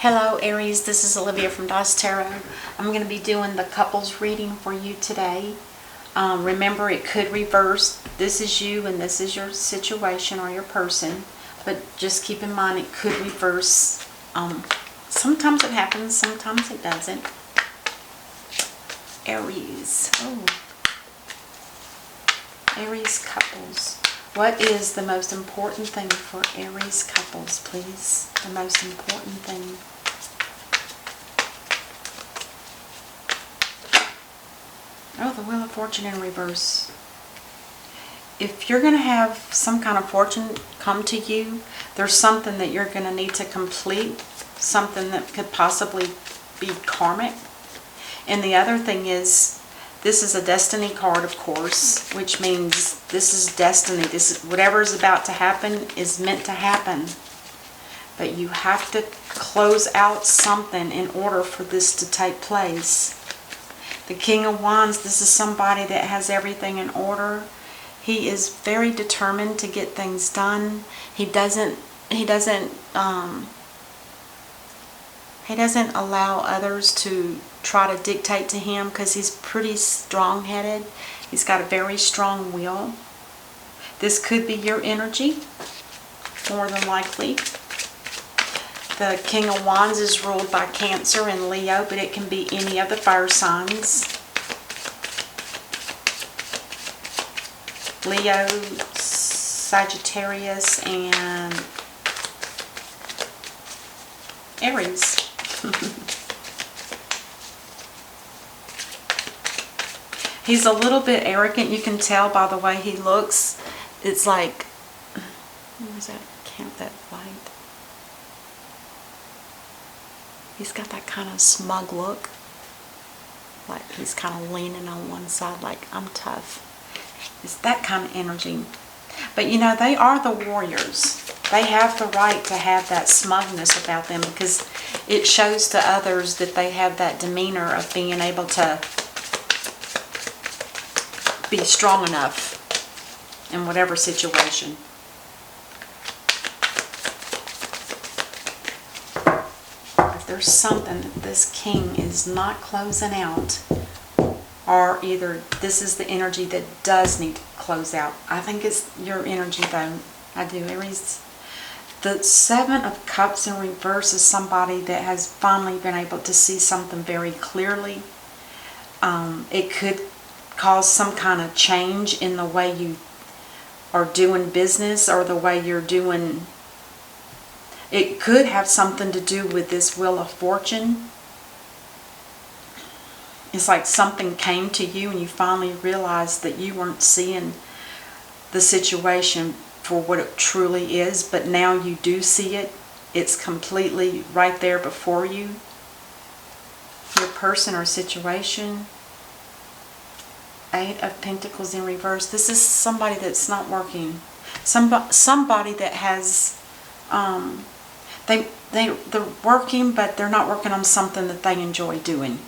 Hello Aries, this is Olivia from DOS Tarot. I'm going to be doing the couples reading for you today. Remember, it could reverse. This is you and this is your situation or your person. But just keep in mind it could reverse. Sometimes it happens, sometimes it doesn't. Aries. Oh. Aries couples. What is the most important thing for Aries couples, please? The most important thing. Oh, the Wheel of Fortune in reverse. If you're going to have some kind of fortune come to you, there's something that you're going to need to complete, something that could possibly be karmic. And the other thing is, this is a destiny card, of course, which means this is destiny. This is whatever is about to happen is meant to happen. But you have to close out something in order for this to take place. The King of Wands, this is somebody that has everything in order. He is very determined to get things done. He doesn't allow others to try to dictate to him because he's pretty strong-headed. He's got a very strong will. This could be your energy, more than likely. The King of Wands is ruled by Cancer and Leo, but it can be any of the fire signs. Leo, Sagittarius, and Aries. He's a little bit arrogant. You can tell by the way he looks. It's like, what was that? Count that light. He's got that kind of smug look. Like he's kind of leaning on one side like, I'm tough. It's that kind of energy. But you know, they are the warriors. They have the right to have that smugness about them because it shows to others that they have that demeanor of being able to be strong enough in whatever situation. If there's something that this king is not closing out, or either this is the energy that does need to close out. I think it's your energy though. I do. Aries. The Seven of Cups in reverse is somebody that has finally been able to see something very clearly. It could cause some kind of change in the way you are doing business or the way you're doing. It could have something to do with this Wheel of Fortune. It's like something came to you and you finally realized that you weren't seeing the situation for what it truly is, but now you do see it. It's completely right there before you. Your person or situation. Eight of Pentacles in reverse. This is somebody that's not working. Somebody that has, they're working, but they're not working on something that they enjoy doing.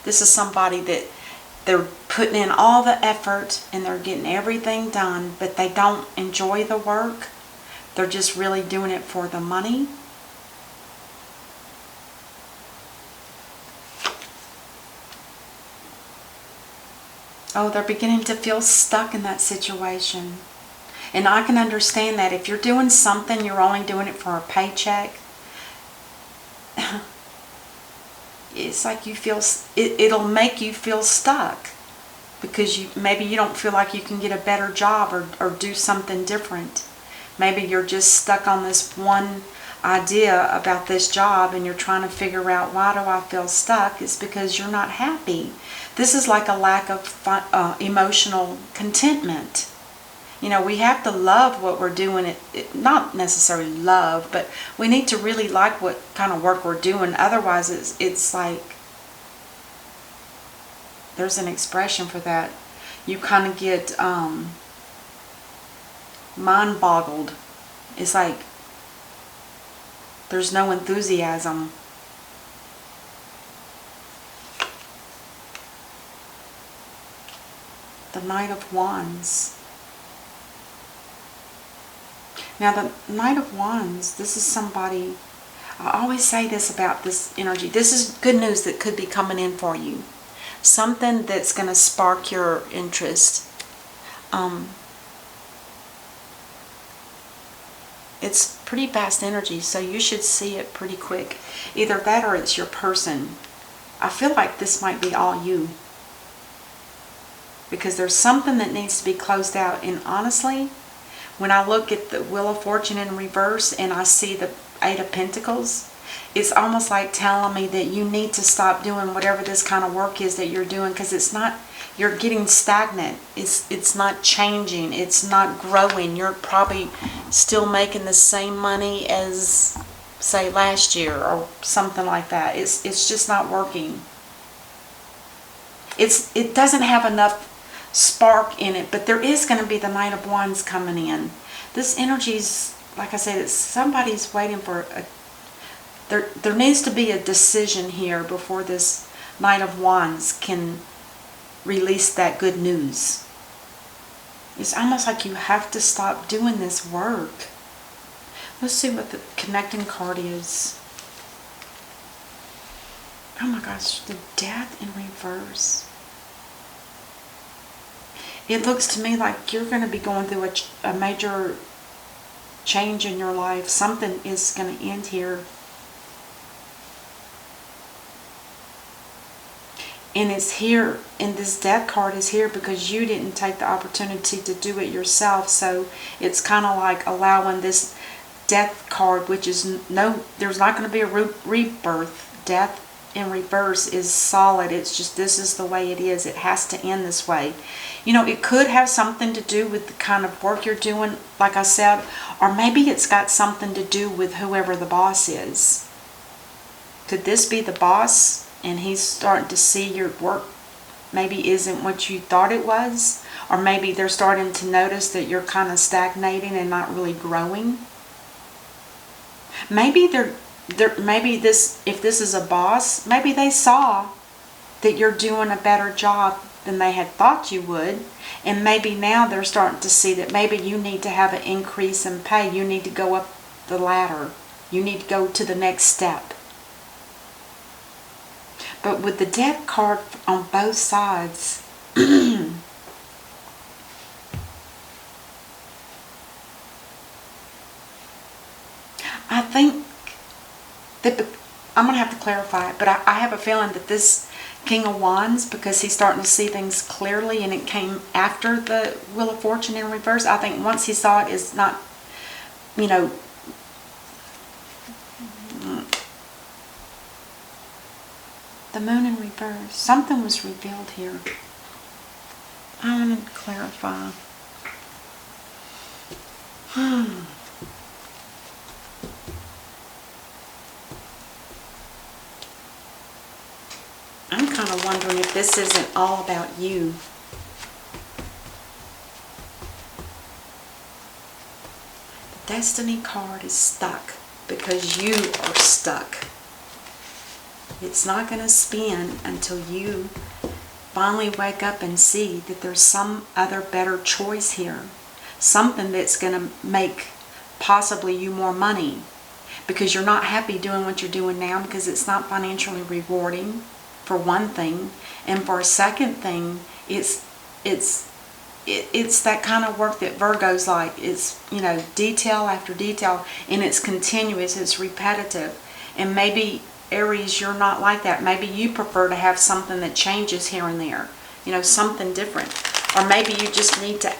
This is somebody that they're putting in all the effort and they're getting everything done, but they don't enjoy the work. They're just really doing it for the money. Oh, they're beginning to feel stuck in that situation. And I can understand that. If you're doing something, you're only doing it for a paycheck. It's like you feel, it'll make you feel stuck because maybe you don't feel like you can get a better job or do something different. Maybe you're just stuck on this one idea about this job and you're trying to figure out, why do I feel stuck? It's because you're not happy. This is like a lack of emotional contentment. You know, we have to love what we're doing. Not necessarily love, but we need to really like what kind of work we're doing. Otherwise, it's like, there's an expression for that. You kind of get mind boggled. It's like there's no enthusiasm. The Knight of Wands. Now the Knight of Wands, this is somebody, I always say this about this energy. This is good news that could be coming in for you. Something that's going to spark your interest. It's pretty fast energy, so you should see it pretty quick. Either that or it's your person. I feel like this might be all you. Because there's something that needs to be closed out. And honestly, when I look at the Wheel of Fortune in reverse and I see the Eight of Pentacles, it's almost like telling me that you need to stop doing whatever this kind of work is that you're doing, because it's not, you're getting stagnant. It's not changing. It's not growing. You're probably still making the same money as, say, last year or something like that. It's just not working. It doesn't have enough spark in it, but there is going to be the Knight of Wands coming in. This energy's, like I said, somebody's waiting for there needs to be a decision here before this Knight of Wands can release that good news. It's almost like you have to stop doing this work. Let's see what the connecting card is. Oh my gosh, the Death in reverse. It looks to me like you're going to be going through a major change in your life. Something is going to end here. And it's here, and this Death card is here because you didn't take the opportunity to do it yourself. So it's kind of like allowing this Death card, which is there's not going to be a rebirth. Death in reverse is solid. It's just, this is the way it is. It has to end this way. You know, it could have something to do with the kind of work you're doing, like I said, or maybe it's got something to do with whoever the boss is. Could this be the boss and he's starting to see your work maybe isn't what you thought it was? Or maybe they're starting to notice that you're kind of stagnating and not really growing. Maybe if this is a boss, maybe they saw that you're doing a better job than they had thought you would, and maybe now they're starting to see that maybe you need to have an increase in pay. You need to go up the ladder. You need to go to the next step. But with the Death card on both sides, I think that I'm going to have to clarify it, but I have a feeling that this King of Wands, because he's starting to see things clearly and it came after the Wheel of Fortune in reverse, I think once he saw it, it's not, you know, the Moon in reverse. Something was revealed here. I want to clarify. I'm kind of wondering if this isn't all about you. The Destiny card is stuck because you are stuck. It's not going to spin until you finally wake up and see that there's some other better choice here. Something that's going to make possibly you more money. Because you're not happy doing what you're doing now because it's not financially rewarding, for one thing. And for a second thing, it's that kind of work that Virgo's like. It's, you know, detail after detail, and it's continuous, it's repetitive. And maybe Aries, you're not like that. Maybe you prefer to have something that changes here and there. You know, something different. Or maybe you just need to...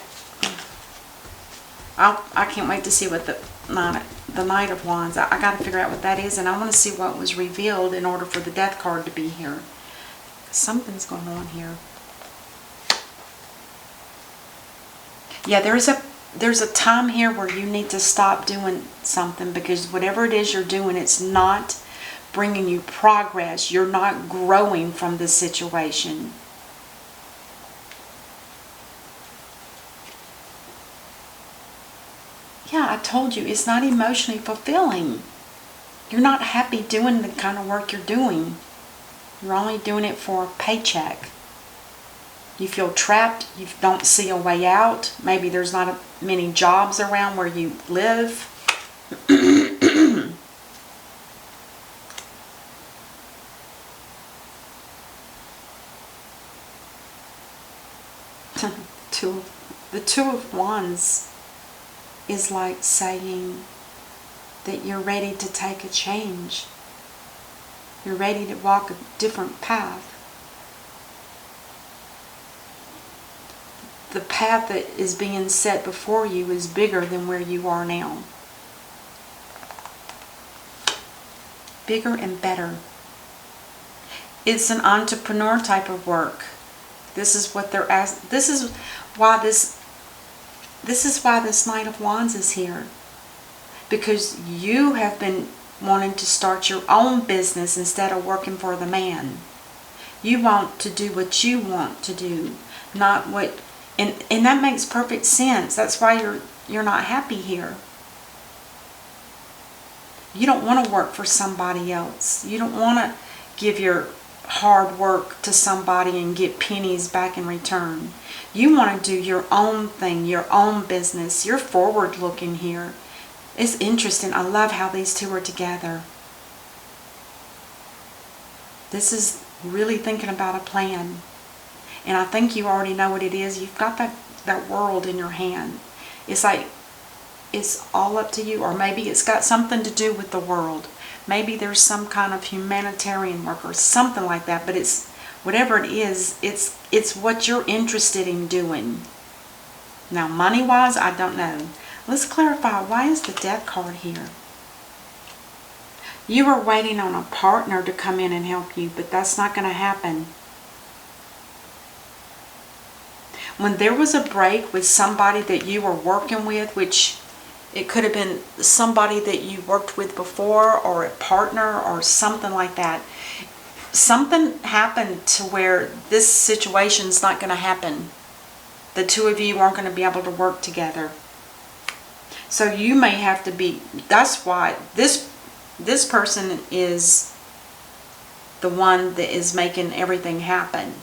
I can't wait to see what the Knight of Wands. I got to figure out what that is, and I want to see what was revealed in order for the Death card to be here. Something's going on here. Yeah, there's a time here where you need to stop doing something, because whatever it is you're doing, it's not bringing you progress. You're not growing from this situation. Yeah, I told you, it's not emotionally fulfilling. You're not happy doing the kind of work you're doing. You're only doing it for a paycheck. You feel trapped. You don't see a way out. Maybe there's not many jobs around where you live. The Two of Wands is like saying that you're ready to take a change. You're ready to walk a different path. The path that is being set before you is bigger than where you are now. Bigger and better. It's an entrepreneur type of work. This is what they're asking. This is why this Knight of Wands is here. Because you have been wanting to start your own business instead of working for the man. You want to do what you want to do, not what, and that makes perfect sense. That's why you're not happy here. You don't want to work for somebody else. You don't want to give your hard work to somebody and get pennies back in return. You want to do your own thing, your own business. You're forward looking here. It's interesting. I love how these two are together. This is really thinking about a plan. And I think you already know what it is. You've got that world in your hand. It's like it's all up to you. Or maybe it's got something to do with the world. Maybe there's some kind of humanitarian work or something like that. But it's whatever it is, it's what you're interested in doing. Now, money-wise, I don't know. Let's clarify, why is the Death card here? You are waiting on a partner to come in and help you, but that's not going to happen. When there was a break with somebody that you were working with, which it could have been somebody that you worked with before or a partner or something like that, something happened to where this situation's not going to happen. The two of you aren't going to be able to work together. So you may have to be, that's why this person is the one that is making everything happen.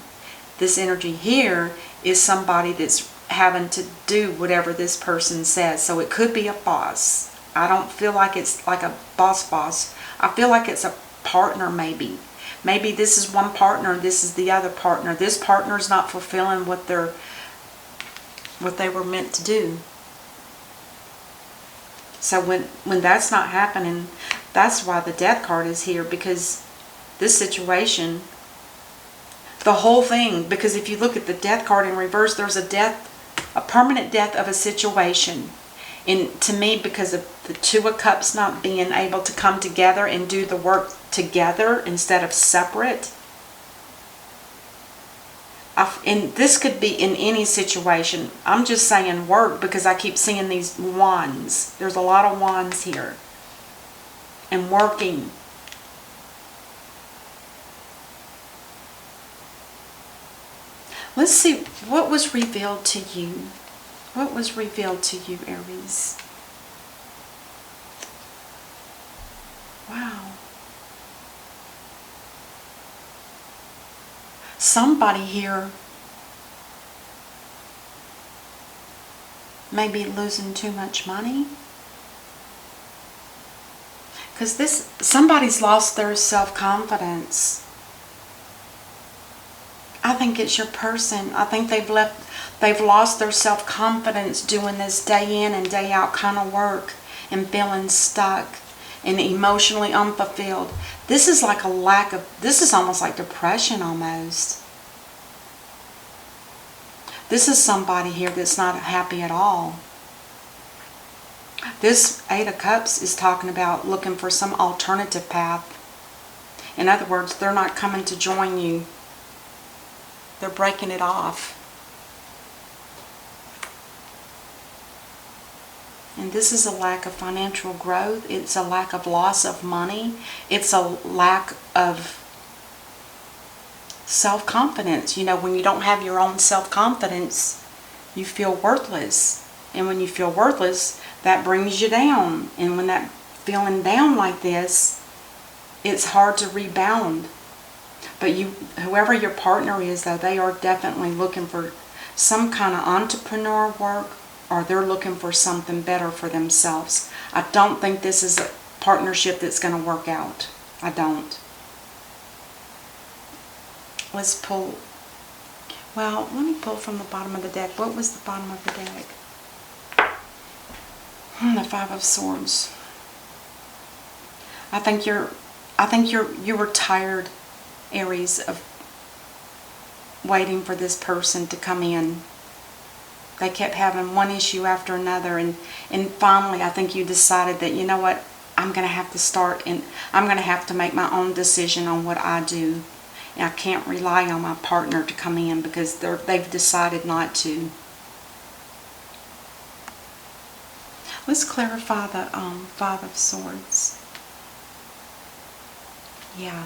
This energy here is somebody that's having to do whatever this person says. So it could be a boss. I don't feel like it's like a boss. I feel like it's a partner maybe. Maybe this is one partner, this is the other partner. This partner's not fulfilling what they were meant to do. So when that's not happening, that's why the Death card is here, because this situation, the whole thing, because if you look at the Death card in reverse, there's a permanent death of a situation. And to me, because of the Two of Cups not being able to come together and do the work together instead of separate, and this could be in any situation. I'm just saying work because I keep seeing these wands. There's a lot of wands here. And working. Let's see what was revealed to you. What was revealed to you, Aries? Wow. Somebody here may be losing too much money. Because somebody's lost their self-confidence. I think it's your person. I think they've lost their self-confidence doing this day in and day out kind of work and feeling stuck and emotionally unfulfilled. This is like this is almost like depression almost. This is somebody here that's not happy at all. This Eight of Cups is talking about looking for some alternative path. In other words, they're not coming to join you. They're breaking it off. And this is a lack of financial growth. It's a lack of loss of money. It's a lack of self-confidence. You know, when you don't have your own self-confidence, you feel worthless. And when you feel worthless, that brings you down. And when that feeling down like this, it's hard to rebound. But whoever your partner is, though, they are definitely looking for some kind of entrepreneur work, or they're looking for something better for themselves. I don't think this is a partnership that's going to work out. I don't. Let's pull Well, let me pull from the bottom of the deck. What was the bottom of the deck? The Five of Swords. I think you were tired, Aries, of waiting for this person to come in. They kept having one issue after another, and finally I think you decided that, you know what, I'm going to have to start, and I'm going to have to make my own decision on what I do. And I can't rely on my partner to come in because they've decided not to. Let's clarify the Five of Swords. Yeah.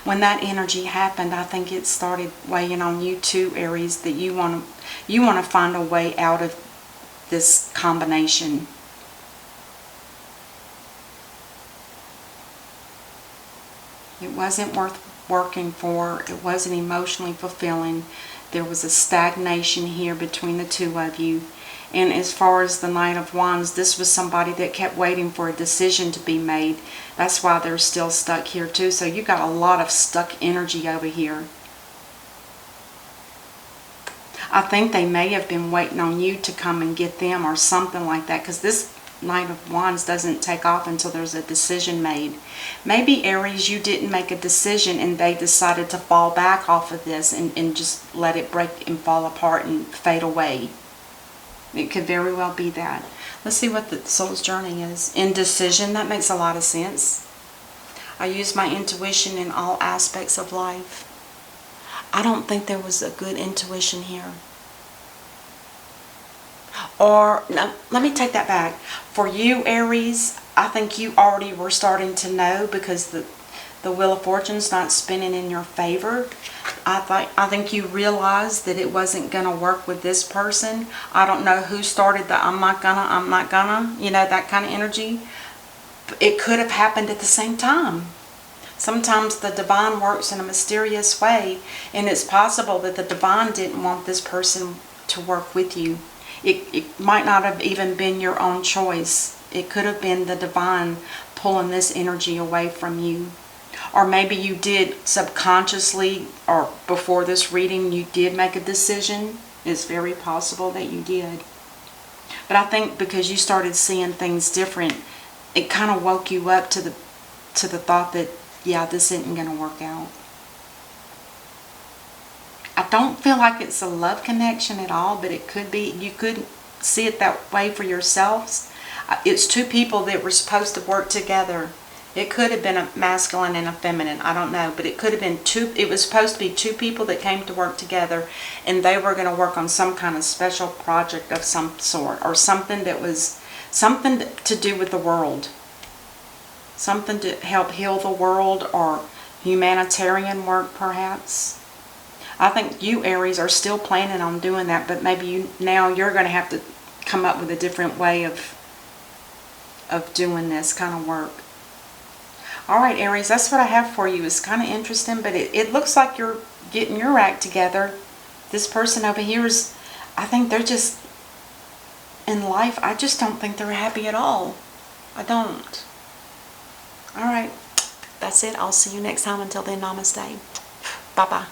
When that energy happened, I think it started weighing on you too, Aries, that you want to find a way out of this combination. It wasn't worth working for. It wasn't emotionally fulfilling. There was a stagnation here between the two of you. And as far as the Knight of Wands, this was somebody that kept waiting for a decision to be made. That's why they're still stuck here too. So you got a lot of stuck energy over here. I think they may have been waiting on you to come and get them or something like that, because this Knight of Wands doesn't take off until there's a decision made. Maybe, Aries, you didn't make a decision and they decided to fall back off of this and just let it break and fall apart and fade away. It could very well be that. Let's see what the soul's journey is. Indecision, that makes a lot of sense. I use my intuition in all aspects of life. I don't think there was a good intuition here. Or, no, let me take that back. For you, Aries, I think you already were starting to know, because the Wheel of Fortune's not spinning in your favor. I think you realized that it wasn't going to work with this person. I don't know who started the I'm not gonna, you know, that kind of energy. It could have happened at the same time. Sometimes the divine works in a mysterious way, and it's possible that the divine didn't want this person to work with you. It might not have even been your own choice. It could have been the divine pulling this energy away from you. Or maybe you did subconsciously, or before this reading, you did make a decision. It's very possible that you did. But I think because you started seeing things different, it kind of woke you up to the thought that, yeah, this isn't going to work out. I don't feel like it's a love connection at all, but it could be. You could see it that way for yourselves. It's two people that were supposed to work together. It could have been a masculine and a feminine. I don't know, but it could have been two. It was supposed to be two people that came to work together, and they were going to work on some kind of special project of some sort, or something that was something to do with the world. Something to help heal the world, or humanitarian work, perhaps. I think you, Aries, are still planning on doing that, but maybe now you're going to have to come up with a different way of doing this kind of work. Alright, Aries, that's what I have for you. It's kind of interesting, but it looks like you're getting your act together. This person over here is, I think they're just, in life, I just don't think they're happy at all. I don't. Alright, that's it. I'll see you next time. Until then, namaste. Bye-bye.